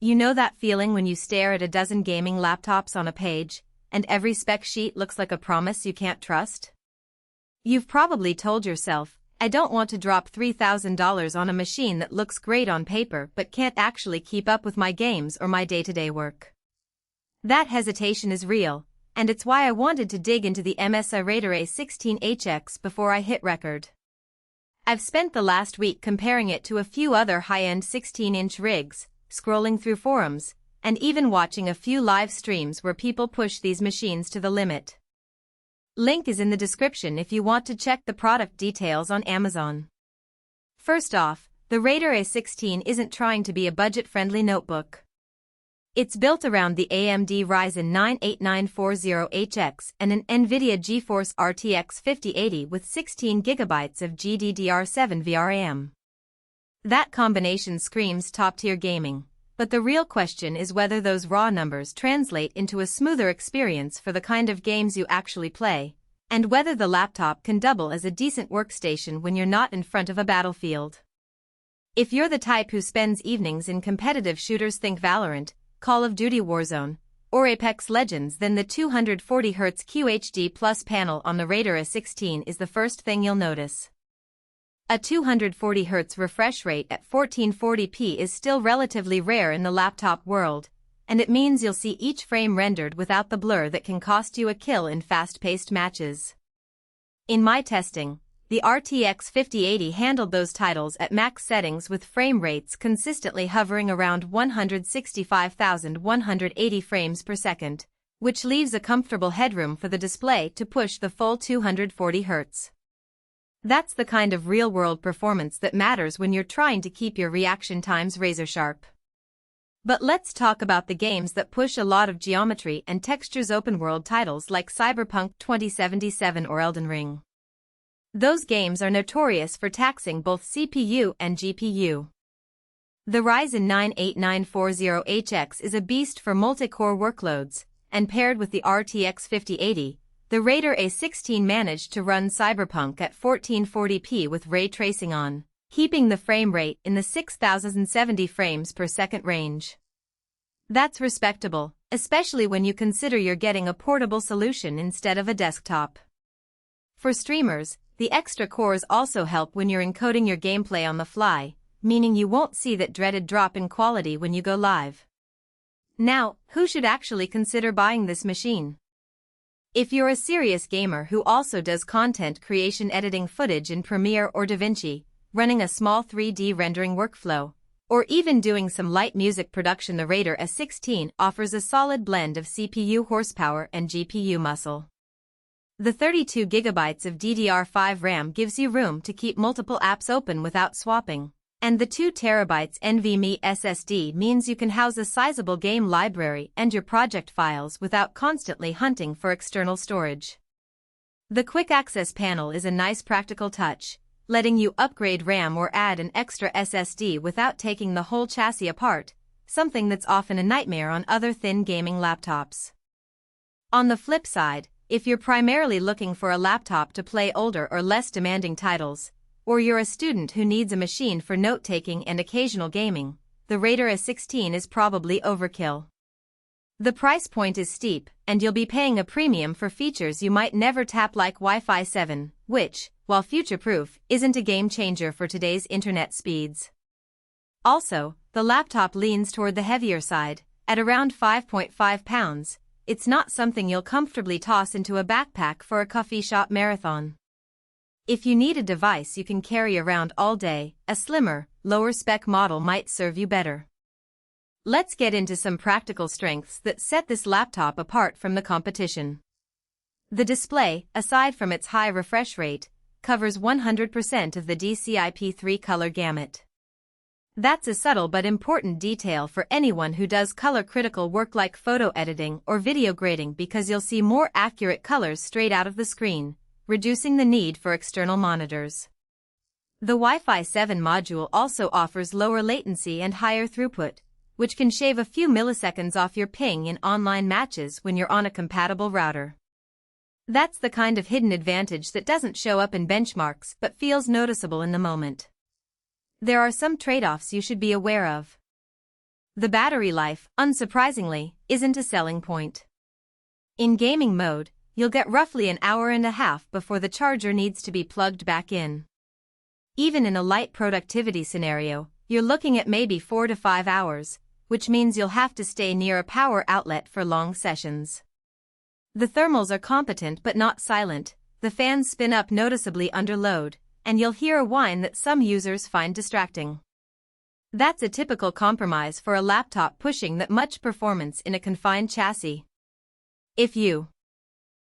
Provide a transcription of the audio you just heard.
You know that feeling when you stare at a dozen gaming laptops on a page, and every spec sheet looks like a promise you can't trust? You've probably told yourself, I don't want to drop $3,000 on a machine that looks great on paper but can't actually keep up with my games or my day-to-day work. That hesitation is real, and it's why I wanted to dig into the MSI Raider A16HX before I hit record. I've spent the last week comparing it to a few other high-end 16-inch rigs, scrolling through forums, and even watching a few live streams where people push these machines to the limit. Link is in the description if you want to check the product details on Amazon. First off, the Raider A16 isn't trying to be a budget-friendly notebook. It's built around the AMD Ryzen 9 8940HX and an NVIDIA Geforce RTX 5080 with 16GB of GDDR7 VRAM. That combination screams top-tier gaming, but the real question is whether those raw numbers translate into a smoother experience for the kind of games you actually play, and whether the laptop can double as a decent workstation when you're not in front of a battlefield. If you're the type who spends evenings in competitive shooters, think Valorant, Call of Duty Warzone, or Apex Legends, then the 240Hz QHD Plus panel on the Raider A16 is the first thing you'll notice. A 240Hz refresh rate at 1440p is still relatively rare in the laptop world, and it means you'll see each frame rendered without the blur that can cost you a kill in fast-paced matches. In my testing, the RTX 5080 handled those titles at max settings with frame rates consistently hovering around 165,180 frames per second, which leaves a comfortable headroom for the display to push the full 240Hz. That's the kind of real-world performance that matters when you're trying to keep your reaction times razor-sharp. But let's talk about the games that push a lot of geometry and textures, open-world titles like Cyberpunk 2077 or Elden Ring. Those games are notorious for taxing both CPU and GPU. The Ryzen 9 8940HX is a beast for multi-core workloads, and paired with the RTX 5080, the Raider A16 managed to run Cyberpunk at 1440p with ray tracing on, keeping the frame rate in the 6070 frames per second range. That's respectable, especially when you consider you're getting a portable solution instead of a desktop. For streamers, the extra cores also help when you're encoding your gameplay on the fly, meaning you won't see that dreaded drop in quality when you go live. Now, who should actually consider buying this machine? If you're a serious gamer who also does content creation, editing footage in Premiere or DaVinci, running a small 3D rendering workflow, or even doing some light music production, the Raider A16 offers a solid blend of CPU horsepower and GPU muscle. The 32GB of DDR5 RAM gives you room to keep multiple apps open without swapping, and the 2TB NVMe SSD means you can house a sizable game library and your project files without constantly hunting for external storage. The quick access panel is a nice practical touch, letting you upgrade RAM or add an extra SSD without taking the whole chassis apart, something that's often a nightmare on other thin gaming laptops. On the flip side, if you're primarily looking for a laptop to play older or less demanding titles, or you're a student who needs a machine for note-taking and occasional gaming, the Raider A16 is probably overkill. The price point is steep, and you'll be paying a premium for features you might never tap, like Wi-Fi 7, which, while future-proof, isn't a game-changer for today's internet speeds. Also, the laptop leans toward the heavier side, at around 5.5 pounds. It's not something you'll comfortably toss into a backpack for a coffee shop marathon. If you need a device you can carry around all day, a slimmer, lower-spec model might serve you better. Let's get into some practical strengths that set this laptop apart from the competition. The display, aside from its high refresh rate, covers 100% of the DCI-P3 color gamut. That's a subtle but important detail for anyone who does color-critical work like photo editing or video grading, because you'll see more accurate colors straight out of the screen, reducing the need for external monitors. The Wi-Fi 7 module also offers lower latency and higher throughput, which can shave a few milliseconds off your ping in online matches when you're on a compatible router. That's the kind of hidden advantage that doesn't show up in benchmarks but feels noticeable in the moment. There are some trade-offs you should be aware of. The battery life, unsurprisingly, isn't a selling point. In gaming mode, you'll get roughly an hour and a half before the charger needs to be plugged back in. Even in a light productivity scenario, you're looking at maybe 4 to 5 hours, which means you'll have to stay near a power outlet for long sessions. The thermals are competent but not silent, the fans spin up noticeably under load, and you'll hear a whine that some users find distracting. That's a typical compromise for a laptop pushing that much performance in a confined chassis. If you